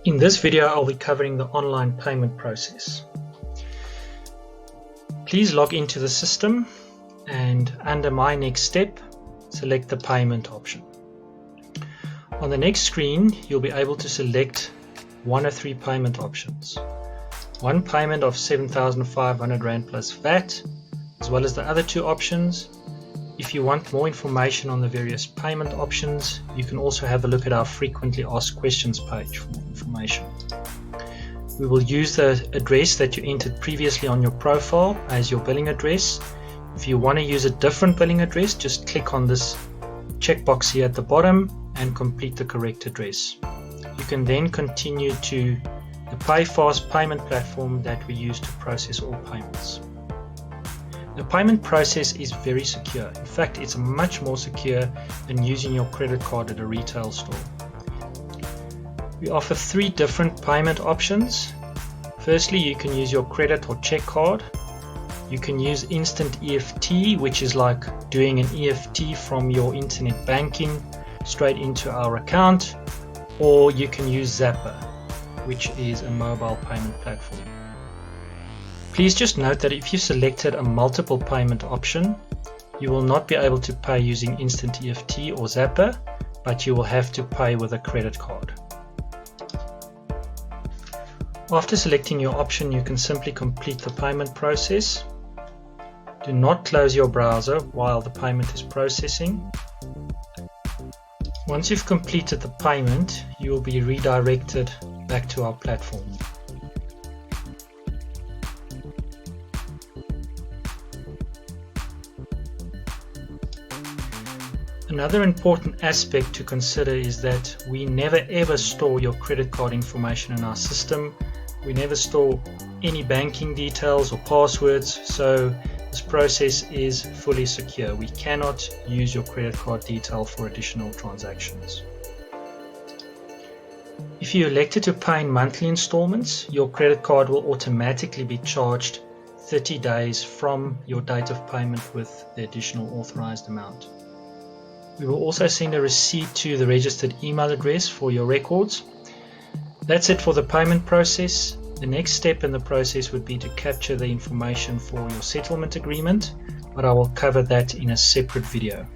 In this video, I'll be covering the online payment process. Please log into the system and under My Next Step, select the payment option. On the next screen, you'll be able to select one of three payment options. One payment of R7,500 plus VAT, as well as the other two options. If you want more information on the various payment options, you can also have a look at our frequently asked questions page for more information. We will use the address that you entered previously on your profile as your billing address. If you want to use a different billing address, just click on this checkbox here at the bottom and complete the correct address. You can then continue to the PayFast payment platform that we use to process all payments. The payment process is very secure. In fact, it's much more secure than using your credit card at a retail store. We offer three different payment options. Firstly, you can use your credit or check card. You can use instant EFT, which is like doing an EFT from your internet banking straight into our account, or you can use Zapper, which is a mobile payment platform. Please just note that if you selected a multiple payment option, you will not be able to pay using instant EFT or Zapper, but you will have to pay with a credit card. After selecting your option, you can simply complete the payment process. Do not close your browser while the payment is processing. Once you've completed the payment, you will be redirected back to our platform. Another important aspect to consider is that we never ever store your credit card information in our system. We never store any banking details or passwords, so this process is fully secure. We cannot use your credit card detail for additional transactions. If you elected to pay in monthly installments, your credit card will automatically be charged 30 days from your date of payment with the additional authorized amount. We will also send a receipt to the registered email address for your records. That's it for the payment process. The next step in the process would be to capture the information for your settlement agreement, but I will cover that in a separate video.